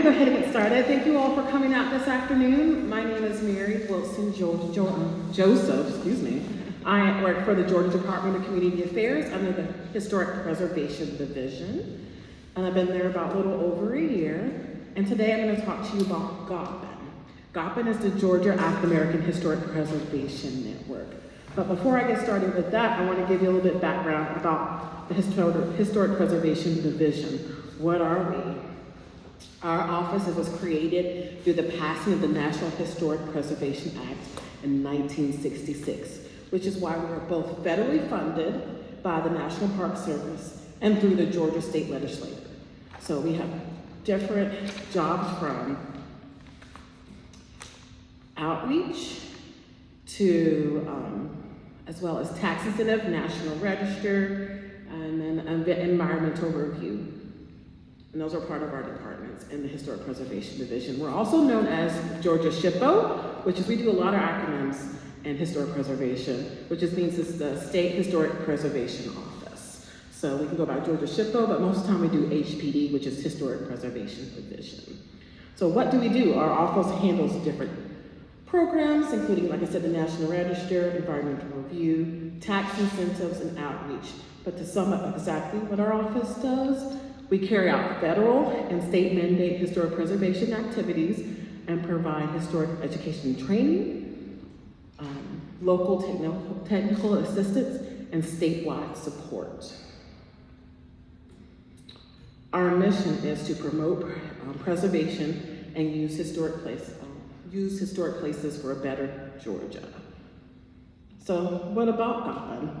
Go ahead and get started. Thank you all for coming out this afternoon. My name is Mary Wilson Joseph. I work for the Georgia Department of Community Affairs under the Historic Preservation Division. And I've been there about a little over a year. And today I'm going to talk to you about GOPN. GOPN is the Georgia African American Historic Preservation Network. But before I get started with that, I want to give you a little bit of background about the Historic Preservation Division. What are we? Our office was created through the passing of the National Historic Preservation Act in 1966, which is why we are both federally funded by the National Park Service and through the Georgia State Legislature. So we have different jobs from outreach to, as well as tax incentive, National Register, and then environmental review. And those are part of our departments in the Historic Preservation Division. We're also known as Georgia SHPO, which is we do a lot of acronyms in historic preservation, which just means it's the State Historic Preservation Office. So we can go by Georgia SHPO, but most of the time we do HPD, which is Historic Preservation Division. So what do we do? Our office handles different programs, including, like I said, the National Register, environmental review, tax incentives, and outreach. But to sum up exactly what our office does, we carry out federal and state mandate historic preservation activities and provide historic education and training, local technical assistance, and statewide support. Our mission is to promote preservation and use historic places for a better Georgia. So what about GOPN?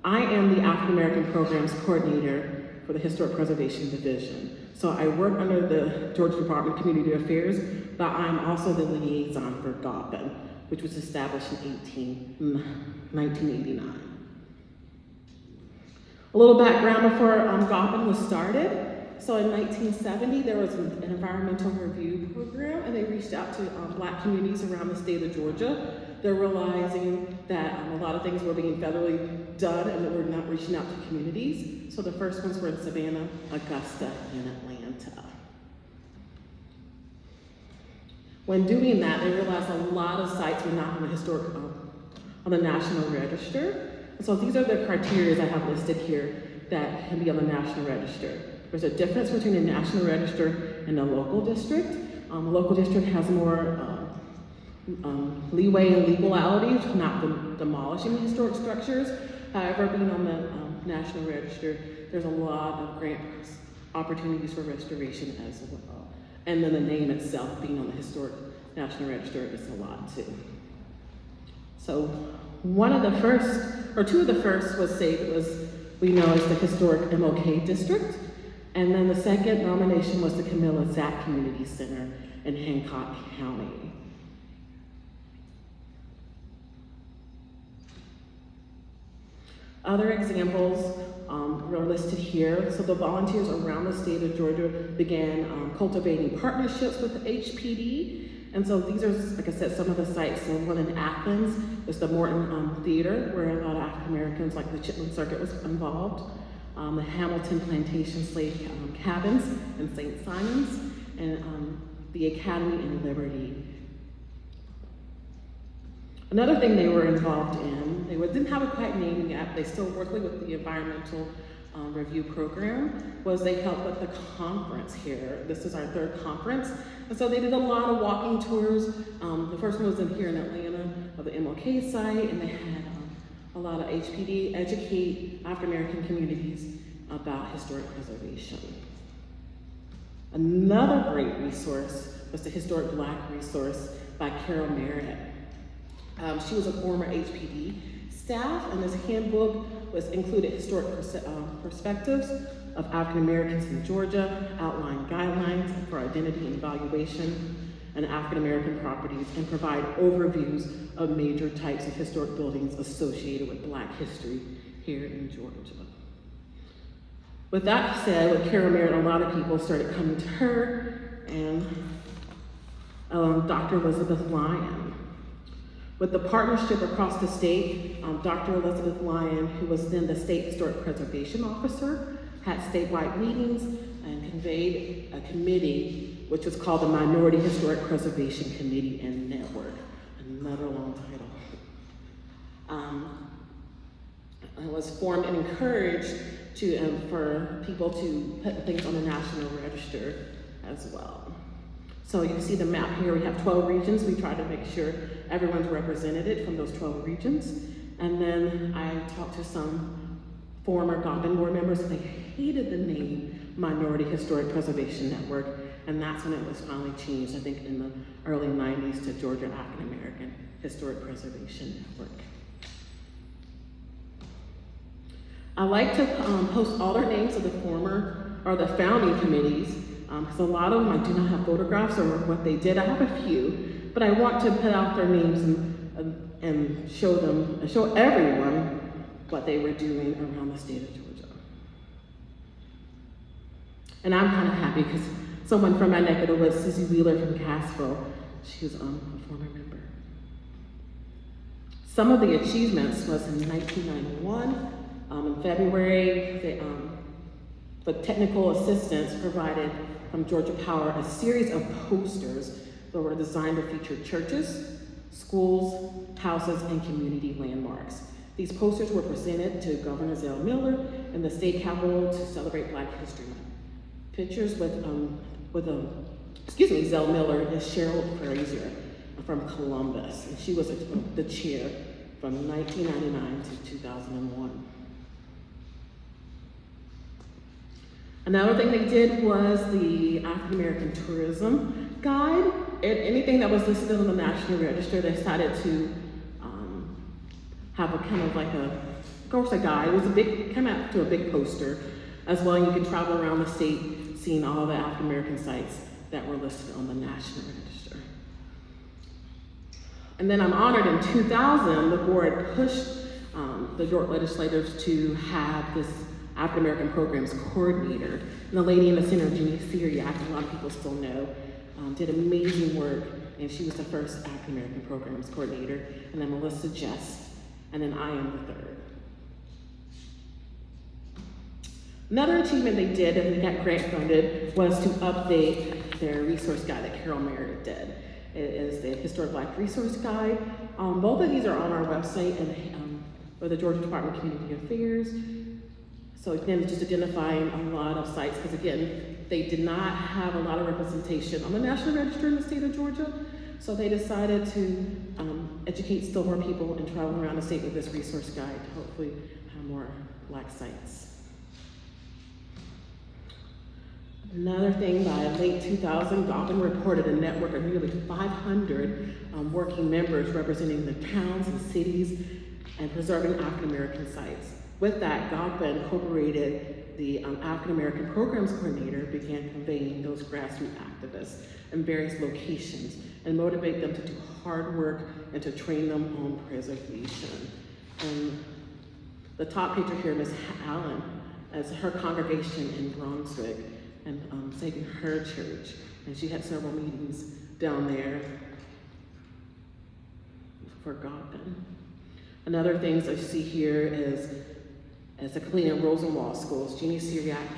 I am the African American Programs Coordinator for the Historic Preservation Division. So I work under the Georgia Department of Community Affairs, but I'm also the liaison for GOPN, which was established in 1989. A little background before GOPN was started. So in 1970, there was an environmental review program, and they reached out to Black communities around the state of Georgia. They're realizing that a lot of things were being federally done and that we're not reaching out to communities. So the first ones were in Savannah, Augusta, and Atlanta. When doing that, they realized a lot of sites were not on the National Register. And so these are the criteria I have listed here that can be on the National Register. There's a difference between the National Register and the local district. The local district has more leeway and legality to not demolishing historic structures. However, being on the National Register, there's a lot of grant opportunities for restoration as well. And then the name itself being on the Historic National Register is a lot too. So two of the first was saved we know as the Historic MLK District. And then the second nomination was the Camilla Zack Community Center in Hancock County. Other examples are listed here. So the volunteers around the state of Georgia began cultivating partnerships with the HPD. And so these are, like I said, some of the sites. So one in Athens is the Morton Theater, where a lot of African Americans, like the Chitlin Circuit, was involved. The Hamilton Plantation Slave Cabins in St. Simons, and the Academy in Liberty. Another thing they were involved in, didn't have a quite name yet, they still working with the environmental review program, was they helped with the conference here. This is our third conference. And so they did a lot of walking tours. The first one was here in Atlanta of the MLK site, and they had a lot of HPD educate African American communities about historic preservation. Another great resource was the Historic Black Resource by Carol Merritt. She was a former HPD staff, and this handbook included historic perspectives of African Americans in Georgia, outlined guidelines for identity and evaluation and African American properties, and provide overviews of major types of historic buildings associated with Black history here in Georgia. With that said, with Carol Merritt, a lot of people started coming to her, and Dr. Elizabeth Lyon. With the partnership across the state, Dr. Elizabeth Lyon, who was then the State Historic Preservation Officer, had statewide meetings and conveyed a committee which was called the Minority Historic Preservation Committee and Network. Another long title. It was formed and encouraged for people to put things on the National Register as well. So you see the map here, we have 12 regions. We try to make sure everyone's represented from those 12 regions. And then I talked to some former Gotham board members, and they hated the name Minority Historic Preservation Network, and that's when it was finally changed, I think in the early 90s, to Georgia African American Historic Preservation Network. I like to post all their names of the the founding committees, because a lot of them I do not have photographs or what they did. I have a few, but I want to put out their names and show them, and show everyone what they were doing around the state of Georgia. And I'm kind of happy because someone from my neck of the woods, Susie Wheeler from Cassville, she was a former member. Some of the achievements was in 1991, in February, the technical assistance provided from Georgia Power a series of posters that were designed to feature churches, schools, houses, and community landmarks. These posters were presented to Governor Zell Miller in the state capitol to celebrate Black History Month. Pictures Zell Miller is Cheryl Frazier from Columbus, and she was the chair from 1999 to 2001. Another thing they did was the African American Tourism Guide. Anything that was listed on the National Register, they decided to have a kind of like a guide. It was came out to a big poster as well. You can travel around the state seeing all the African American sites that were listed on the National Register. And then I'm honored in 2000, the board pushed the York legislators to have this African American Programs Coordinator. And the lady in the center, Jeannie Syriac, a lot of people still know, did amazing work, and she was the first African American Programs Coordinator, and then Melissa Jest, and then I am the third. Another achievement they did, and they got grant funded, was to update their resource guide that Carol Merritt did. It is the Historic Black Resource Guide. Both of these are on our website for the Georgia Department of Community Affairs. So again, just identifying a lot of sites, because again, they did not have a lot of representation on the National Register in the state of Georgia. So they decided to educate still more people and travel around the state with this resource guide to hopefully have more Black sites. Another thing, by late 2000, Gotham reported a network of nearly 500 working members representing the towns and cities and preserving African American sites. With that, GOPA Incorporated, the African American Programs Coordinator, began conveying those grassroots activists in various locations and motivate them to do hard work and to train them on preservation. And the top picture here, Ms. Allen, as her congregation in Brunswick, and saving her church. And she had several meetings down there for GOPA. Another things I see here is, as a cleaning Rosenwald schools, Jeannie Syriac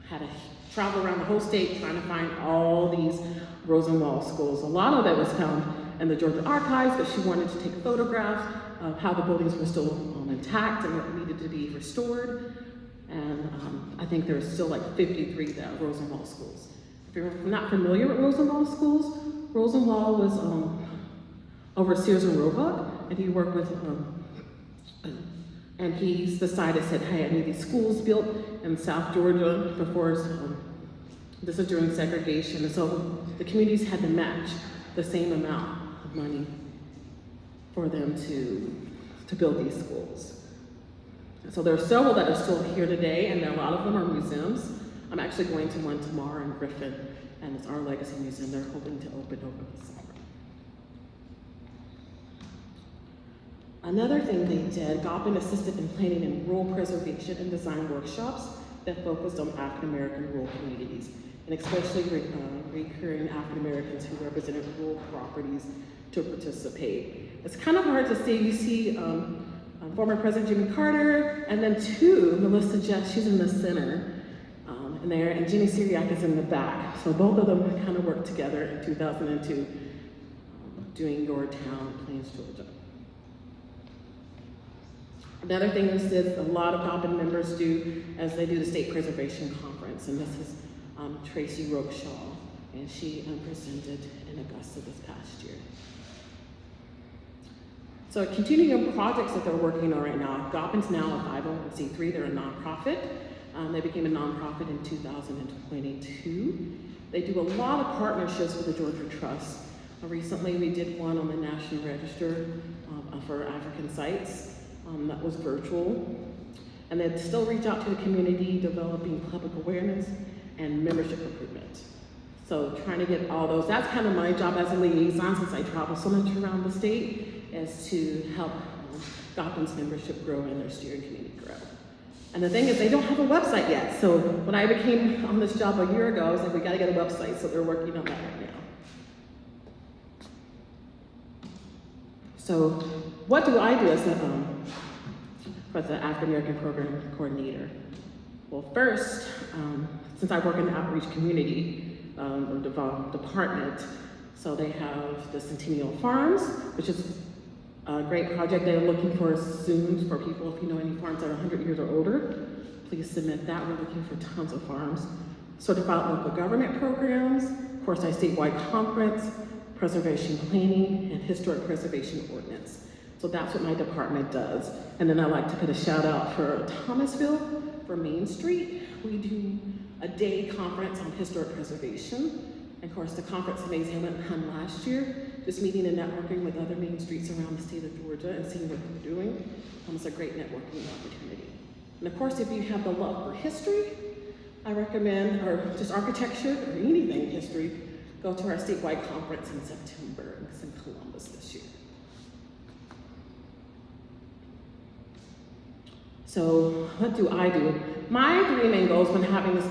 had to travel around the whole state trying to find all these Rosenwald schools. A lot of that was found in the Georgia archives, but she wanted to take photographs of how the buildings were still intact and what needed to be restored. And I think there's still like 53 Rosenwald schools. If you're not familiar with Rosenwald schools, Rosenwald was overseers in Roebuck, and he worked with, and he's decided, said, hey, I need these schools built in South Georgia before, this is during segregation, and so the communities had to match the same amount of money for them to build these schools. So there are several that are still here today, and a lot of them are museums. I'm actually going to one tomorrow in Griffin, and it's our Legacy Museum. They're hoping to open over the summer. Another thing they did, GOPA assisted in planning and rural preservation and design workshops that focused on African American rural communities, and especially recurring African Americans who represented rural properties to participate. It's kind of hard to see. You see former President Jimmy Carter, and then Melissa Jett, she's in the center. in there, and Jenny Syriac is in the back. So both of them kind of worked together in 2002, doing Yorktown, Plains, Georgia. Another thing is that a lot of DeKalb members do as they do the State Preservation Conference, and this is Tracy Rokershaw, and she presented in Augusta this past year. So continuing projects that they're working on right now, DeKalb's now a 501c3, they're a nonprofit. They became a nonprofit in 2022. They do a lot of partnerships with the Georgia Trust. Recently we did one on the National Register for African sites. That was virtual. And they still reach out to the community, developing public awareness and membership recruitment. So trying to get all those, that's kind of my job as a liaison, since I travel so much around the state, is to help DeKalb's membership grow and their steering community grow. And the thing is, they don't have a website yet. So when I became on this job a year ago, I was like, we gotta get a website, so they're working on that right now. So what do I do as the African American Program Coordinator? Well, first, since I work in the outreach community or department, so they have the Centennial Farms, which is a great project. They're looking for soon for people, if you know any farms that are 100 years or older, please submit that. We're looking for tons of farms. Certified local government programs, of course, our statewide conference, preservation planning, and historic preservation ordinance. So that's what my department does. And then I like to put a shout out for Thomasville, for Main Street. We do a day conference on historic preservation. And of course, the conference amazing went on last year, just meeting and networking with other main streets around the state of Georgia and seeing what they're doing. It's a great networking opportunity. And of course, if you have the love for history, I recommend, or just architecture or anything in history, go to our statewide conference in September. It's in Columbus this year. So what do I do? My three main goals when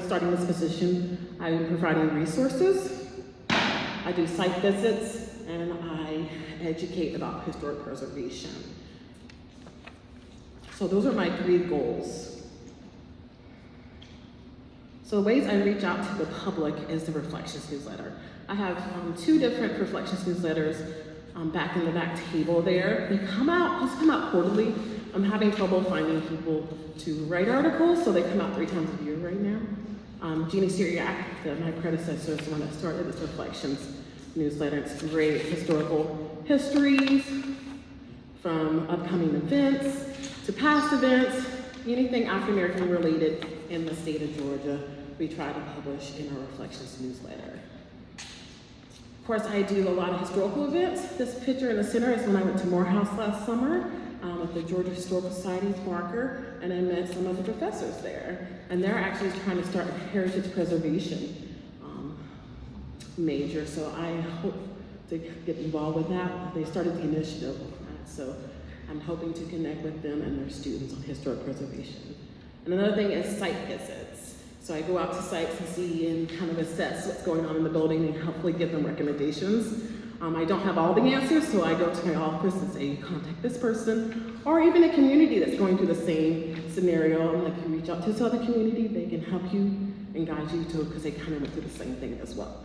starting this position, I'm providing resources, I do site visits, and I educate about historic preservation. So those are my three goals. So the ways I reach out to the public is the Reflections newsletter. I have two different Reflections newsletters back in the back table there. They come out quarterly. I'm having trouble finding people to write articles, so they come out 3 times a year right now. Jeannie Syriac, my predecessor, is the one that started this Reflections newsletter. It's great historical histories from upcoming events to past events, anything African American related in the state of Georgia, we try to publish in our Reflections newsletter. Of course, I do a lot of historical events. This picture in the center is when I went to Morehouse last summer with the Georgia Historical Society's marker, and I met some of the professors there. And they're actually trying to start a heritage preservation major, so I hope to get involved with that. They started the initiative, so I'm hoping to connect with them and their students on historic preservation. And another thing is site visits. So I go out to sites and see and kind of assess what's going on in the building and hopefully give them recommendations. I don't have all the answers, so I go to my office and say, contact this person, or even a community that's going through the same scenario. And like you reach out to this other community, they can help you and guide you to, because they kind of went through the same thing as well.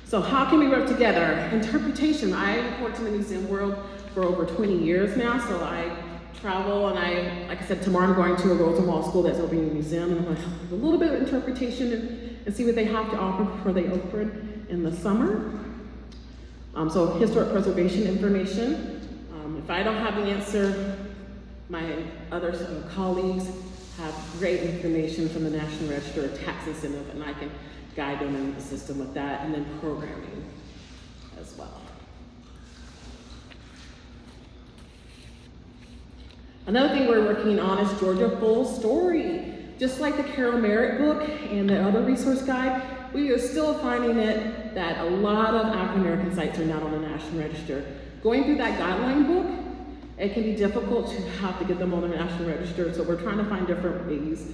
So how can we work together? Interpretation. I've worked in the museum world for over 20 years now, so I travel, and like I said, tomorrow I'm going to a Rosenwald school that's opening a museum, and I'm going to help with a little bit of interpretation and see what they have to offer before they open in the summer. So historic preservation information. If I don't have the answer, my other colleagues have great information from the National Register of Tax Incentive, and I can guide them in the system with that, and then programming as well. Another thing we're working on is Georgia Full Story. Just like the Carol Merritt book and the other resource guide, we are still finding it that a lot of African American sites are not on the National Register. Going through that guideline book, it can be difficult to have to get them on the National Register, so we're trying to find different ways.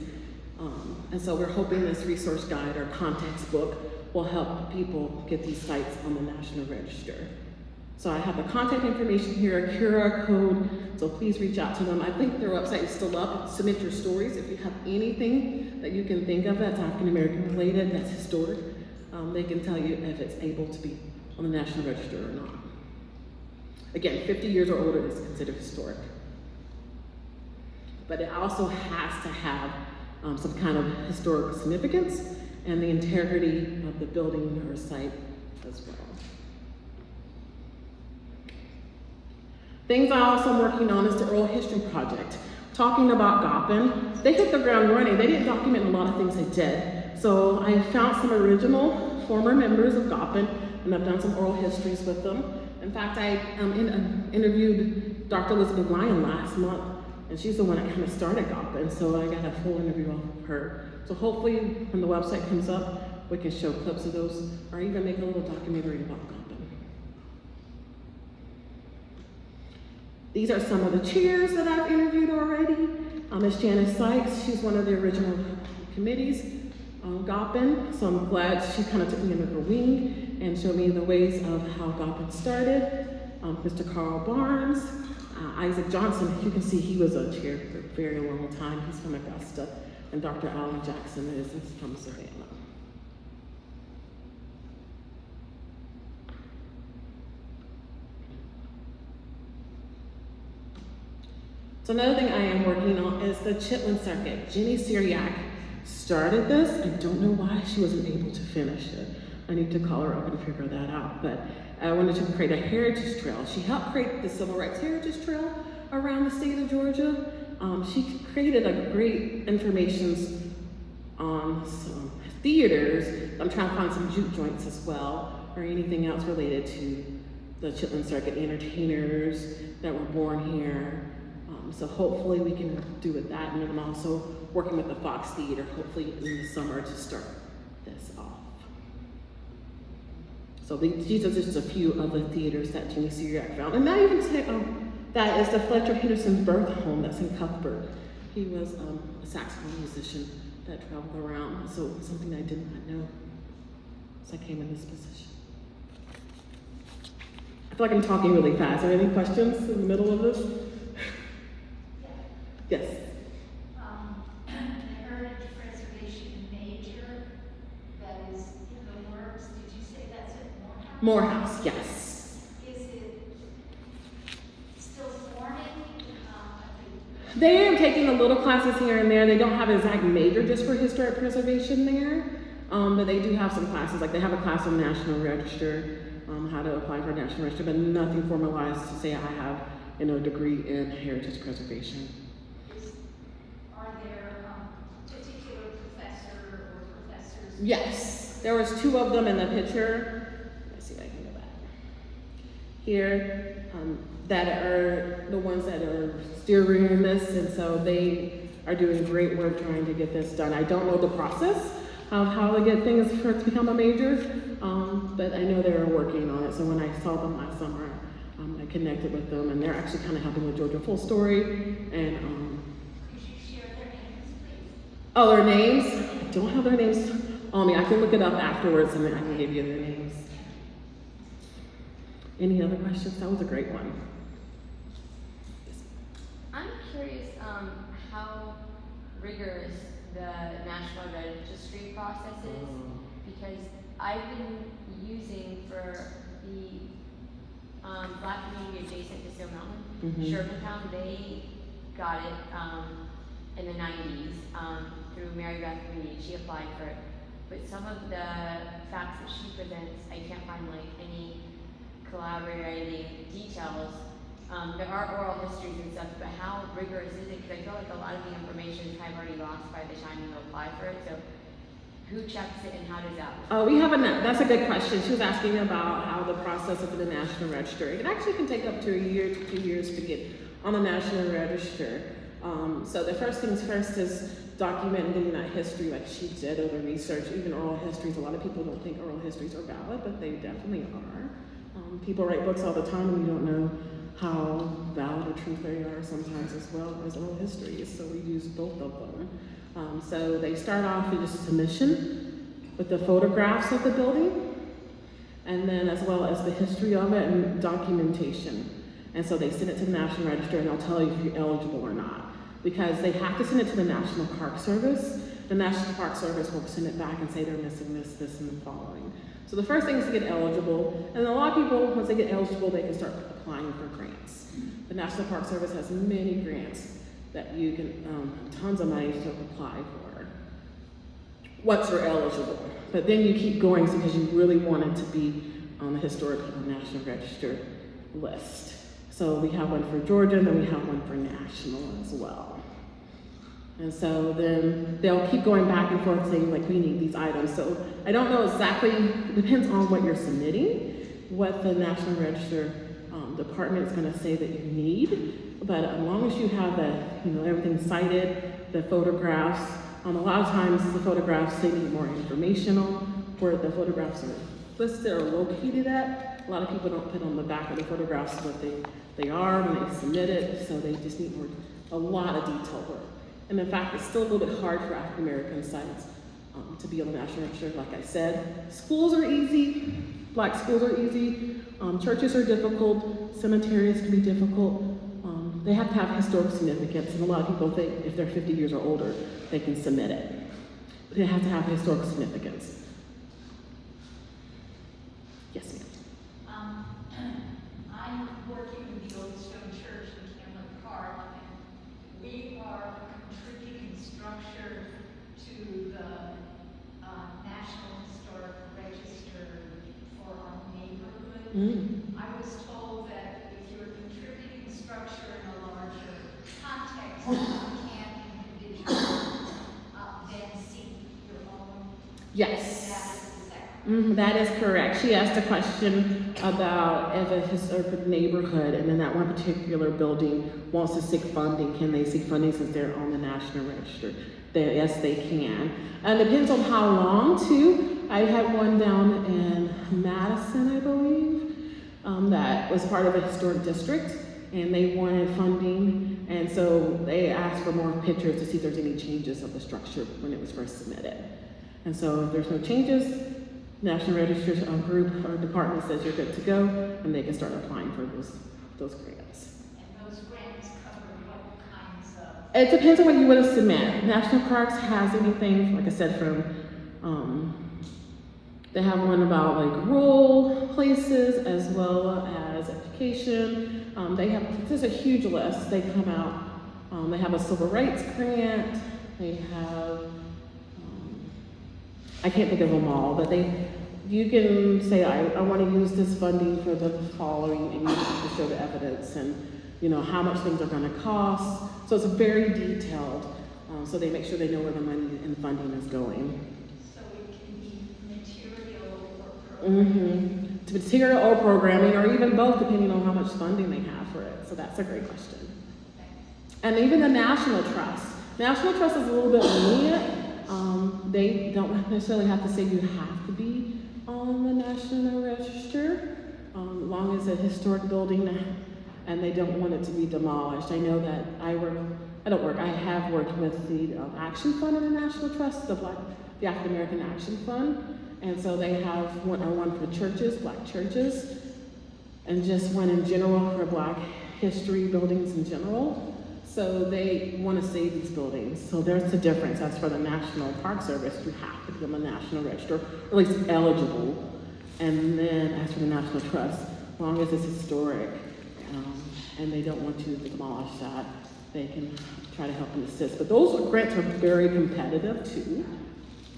And so we're hoping this resource guide or context book will help people get these sites on the National Register. So I have the contact information here, a QR code, so please reach out to them. I think their website is still up. Submit your stories. If you have anything that you can think of that's African American related, that's historic, they can tell you if it's able to be on the National Register or not. Again, 50 years or older is considered historic. But it also has to have some kind of historic significance and the integrity of the building or site as well. Things I also am working on is the Oral History Project. Talking about Goppin, they hit the ground running. They didn't document a lot of things they did. So I found some original former members of Goppin, and I've done some oral histories with them. In fact, I interviewed Dr. Elizabeth Lyon last month, and she's the one that kind of started Goppin, so I got a full interview of her. So hopefully, when the website comes up, we can show clips of those, or even make a little documentary about Goppin. These are some of the chairs that I've interviewed already. Ms. Janice Sykes, she's one of the original committees on Goppin, so I'm glad she kind of took me under her wing and showed me the ways of how Goppin started. Mr. Carl Barnes, Isaac Johnson, you can see he was a chair for a very long time. He's from Augusta, and Dr. Alan Jackson is from Savannah. So another thing I am working on is the Chitlin Circuit. Jenny Syriac started this. I don't know why she wasn't able to finish it. I need to call her up and figure that out. But I wanted to create a heritage trail. She helped create the Civil Rights Heritage Trail around the state of Georgia. She created a great information on some theaters. I'm trying to find some juke joints as well, or anything else related to the Chitlin Circuit entertainers that were born here. So hopefully we can do with that, and I'm also working with the Fox Theater, hopefully in the summer, to start this off. So these are just a few of the theaters that Jenny Syriac found. And not even say, that is the Fletcher Henderson birth home that's in Cuthbert. He was a saxophone musician that traveled around, so something I did not know as I came in this position. I feel like I'm talking really fast. Are there any questions in the middle of this? Yes. The Heritage Preservation Major that is in the works, did you say that's at Morehouse? Morehouse, yes. Is it still forming? They are taking a little classes here and there. They don't have an exact major just for historic preservation there, but they do have some classes. Like they have a class on National Register, how to apply for National Register, but nothing formalized to say I have a degree in heritage preservation. Yes, there was 2 of them in the picture. Let's see if I can go back. Here, that are the ones that are steering this, and so they are doing great work trying to get this done. I don't know the process of how to get things for it to become a major, but I know they're working on it. So when I saw them last summer, I connected with them, and they're actually kind of helping with Georgia Full Story. And could you share their names, please? Oh, their names? I don't have their names on me. I can look it up afterwards and then I can give you their names. Any other questions? That was a great one. I'm curious how rigorous the National Registry process is, because I've been using for the Black community adjacent to Stone Mountain, Shermantown. They got it in the 90s through Mary Beth Reed. She applied for it. But some of the facts that she presents, I can't find like any collaborating details. There are oral histories and stuff, but how rigorous is it? Because I feel like a lot of the information is kind of already lost by the time you apply for it. So who checks it and how does that work? Oh, we have that's a good question. She was asking about how the process of the National Register. It actually can take up to a year to 2 years to get on the National Register. So the first things first is documenting that history like she did, or the research, even oral histories. A lot of people don't think oral histories are valid, but they definitely are. People write books all the time and we don't know how valid or true they are sometimes, as well as oral histories, so we use both of them. So they start off with a submission with the photographs of the building. and then as well as the history of it and documentation. And so they send it to the National Register and they'll tell you if you're eligible or not. Because they have to send it to the National Park Service. The National Park Service will send it back and say they're missing this, this, and the following. So the first thing is to get eligible. And a lot of people, once they get eligible, they can start applying for grants. The National Park Service has many grants that you can, tons of money to apply for once you're eligible. But then you keep going because you really want it to be on the Historic National Register list. So we have one for Georgia, and then we have one for national as well. And so then they'll keep going back and forth saying, like, we need these items. So I don't know exactly, it depends on what you're submitting, what the National Register department is gonna say that you need. But as long as you have everything cited, the photographs, a lot of times the photographs, they need more informational where the photographs are listed or located at. A lot of people don't put on the back of the photographs what they are when they submit it, so they just need a lot of detail work. And in fact, it's still a little bit hard for African American sites to be on the National Register, like I said. Schools are easy, Black schools are easy, churches are difficult, cemeteries can be difficult. They have to have historic significance, and a lot of people think if they're 50 years or older, they can submit it. But they have to have historic significance. Yes, ma'am. I'm working with the Old Stone Church in Camden Park, and we are contributing structure to the National Historic Register for our neighborhood. I was told that if you're contributing structure in a larger context, you can't individually then seek your own. Yes. That is That is correct. She asked a question about if a historic neighborhood and then that one particular building wants to seek funding, can they seek funding since they're on the National Register? Yes, they can. And it depends on how long too. I had one down in Madison, I believe, that was part of a historic district, and they wanted funding, and so they asked for more pictures to see if there's any changes of the structure when it was first submitted. And so if there's no changes, National Register group or department says you're good to go, and they can start applying for those grants. And those grants cover what kinds of? It depends on what you want to submit. National Parks has anything, like I said, from they have one about like rural places as well as education. There's a huge list. They come out. They have a civil rights grant. They have. I can't think of them all, but you can say, I want to use this funding for the following, and you have to show the evidence and how much things are going to cost. So it's very detailed, so they make sure they know where the money and funding is going. So it can be material or programming? It's material or programming, or even both, depending on how much funding they have for it. So that's a great question. And even the National Trust. National Trust is a little bit lenient. They don't necessarily have to say you have to be on the National Register, as long as it's a historic building and they don't want it to be demolished. I know that I have worked with the Action Fund in the National Trust, the African American Action Fund, and so they have one for churches, Black churches, and just one in general for Black history buildings in general. So they want to save these buildings. So there's a difference. As for the National Park Service, you have to be on the National Register, or at least eligible. And then as for the National Trust, as long as it's historic and they don't want you to demolish that, they can try to help and assist. But those grants are very competitive too,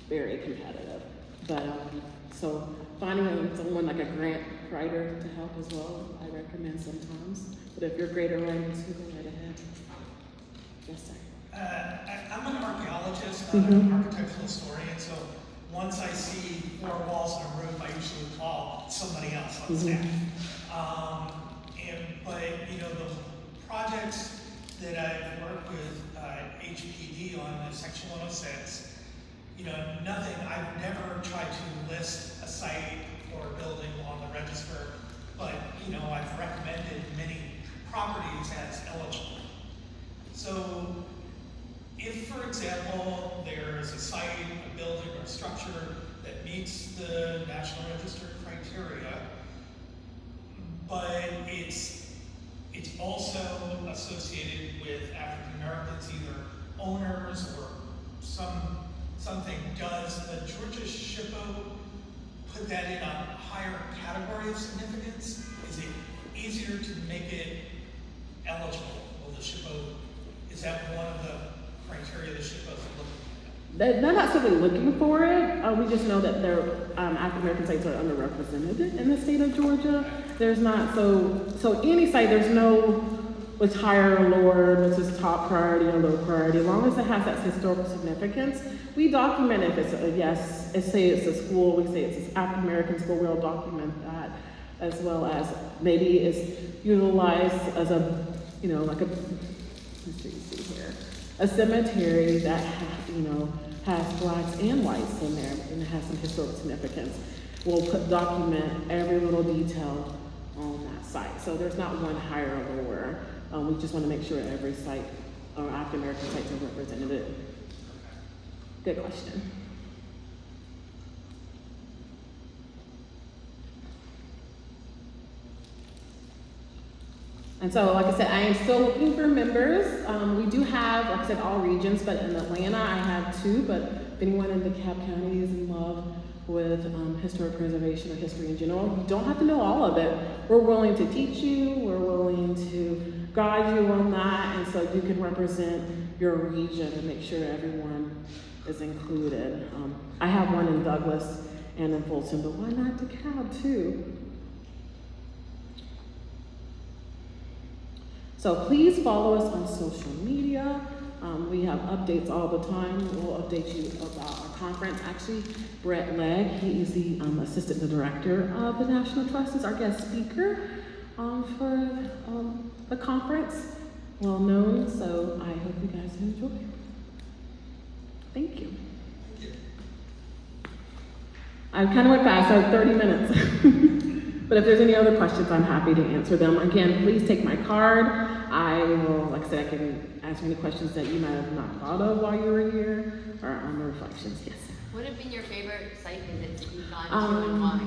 very competitive. But so finding someone like a grant writer to help as well, I recommend sometimes. But if you're great at writing, so go right ahead. Yes, sir. I'm an archaeologist, not an architectural historian, so once I see 4 walls and a roof, I usually call somebody else on staff. But the projects that I've worked with HPD on the Section 106, nothing, I've never tried to list a site or a building on the register, but I've recommended many properties as eligible. So if, for example, there is a site, a building, or a structure that meets the National Register criteria, but it's also associated with African Americans, either owners or something. Does the Georgia SHPO put that in a higher category of significance? Is it easier to make it eligible? Well, the SHPO, is that one of the criteria the SHPO is looking at? They're not simply looking for it. We just know that their African American sites are underrepresented in the state of Georgia. There's not, so any site, there's no which higher or lower, which is top priority or low priority. As long as it has that historical significance, we document if it's a yes, say it's a school, we say it's an African American school, we'll document that, as well as maybe it's utilized as a, like a, let's see here, a cemetery that has blacks and whites in there and it has some historical significance. We'll document every little detail on that site. So there's not one higher or lower. We just want to make sure every site or African American sites are represented. Good question. And so, like I said, I am still looking for members. We do have, like I said, all regions, but in Atlanta I have 2, but if anyone in DeKalb County is in love with historic preservation or history in general, you don't have to know all of it. We're willing to teach you, we're willing to guide you on that, and so you can represent your region and make sure everyone is included. I have one in Douglas and in Fulton, but why not DeKalb too? So please follow us on social media. We have updates all the time. We'll update you about our conference. Actually, Brett Legg, he is the assistant director of the National Trust, is our guest speaker for the conference. Well known, so I hope you guys enjoy. Thank you. I kind of went fast, so 30 minutes. But if there's any other questions, I'm happy to answer them. Again, please take my card. I will, like I said, I can answer any questions that you might have not thought of while you were here, or on the reflections, yes. What have been your favorite site visits that you've gone to and why?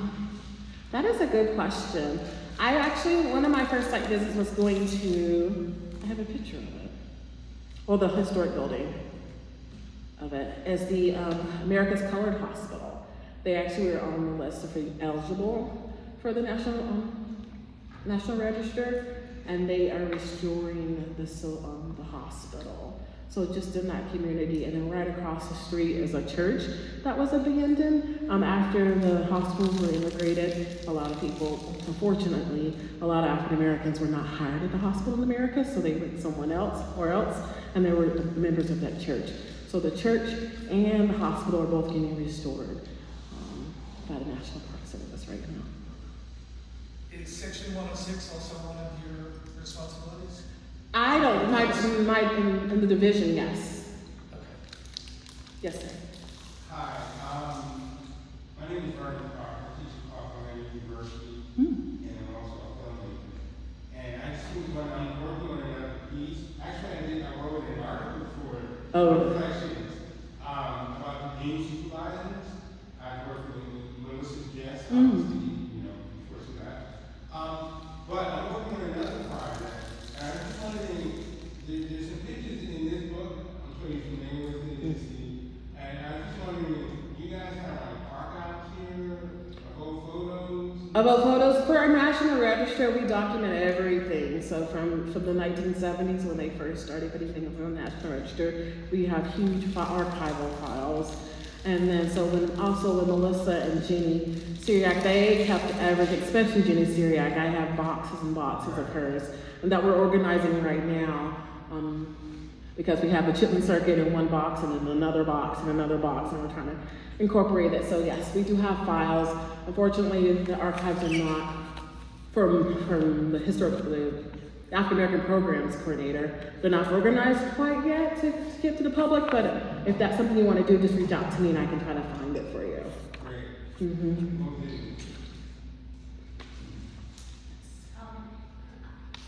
That is a good question. One of my first site visits was going to, I have a picture of it. Well, the historic building of it is the America's Colored Hospital. They actually were on the list of eligible for the National Register, and they are restoring the hospital. So just in that community, and then right across the street is a church that was abandoned. After the hospitals were integrated, a lot of people, unfortunately, a lot of African Americans were not hired at the hospital in America, so they went somewhere else, and they were members of that church. So the church and the hospital are both getting restored by the National Park Service right now. Is Section 106 also one of your responsibilities? I don't, in the division, yes. Okay. Yes, sir. Hi, my name is Vernon Park. I teach at Colorado University, and I'm also a filmmaker. And I just was when I'm working on another piece. Actually, I wrote an article for Reflections about the game supervisors. I worked with Melissa's guest, obviously, before she left. But I'm working on another project. And I'm just wondering, there's some pictures in this book. I'm sure you're familiar with it. And I'm just wondering, you guys have like archives here, about photos? About photos for our National Register, we document everything. So from the 1970s when they first started putting things on the National Register, we have huge archival files. And then when Melissa and Jenny Syriac, they kept everything, especially Jenny Syriac. I have boxes and boxes of hers, and that we're organizing right now because we have the Chitlin Circuit in one box and then another box and another box, and we're trying to incorporate it. So yes, we do have files. Unfortunately, the archives are not from the African American Programs Coordinator. They're not organized quite yet to get to the public, but if that's something you want to do, just reach out to me and I can try to find it for you. Great.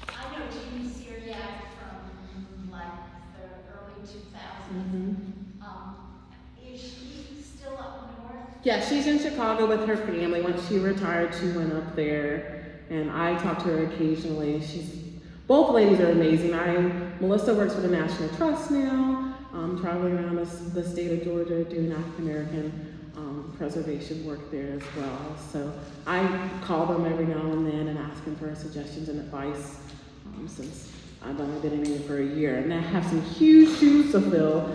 I know Jeannie Syriac from like the early 2000s. is she still up north? Yeah, she's in Chicago with her family. Once she retired, she went up there, and I talk to her occasionally. Both ladies are amazing. Melissa works for the National Trust now, traveling around the state of Georgia doing African American preservation work there as well. So I call them every now and then and ask them for suggestions and advice, since I've only been in here for a year, and I have some huge shoes to fill.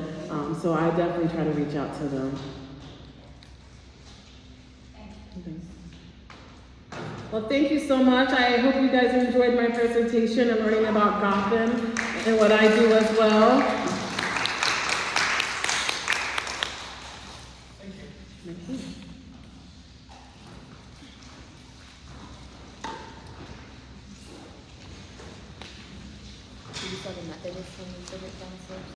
So I definitely try to reach out to them. Okay. Well, thank you so much. I hope you guys enjoyed my presentation and learning about Gotham and what I do as well. Thank you. Thank you. You saw the Methodist one, you said it downstairs?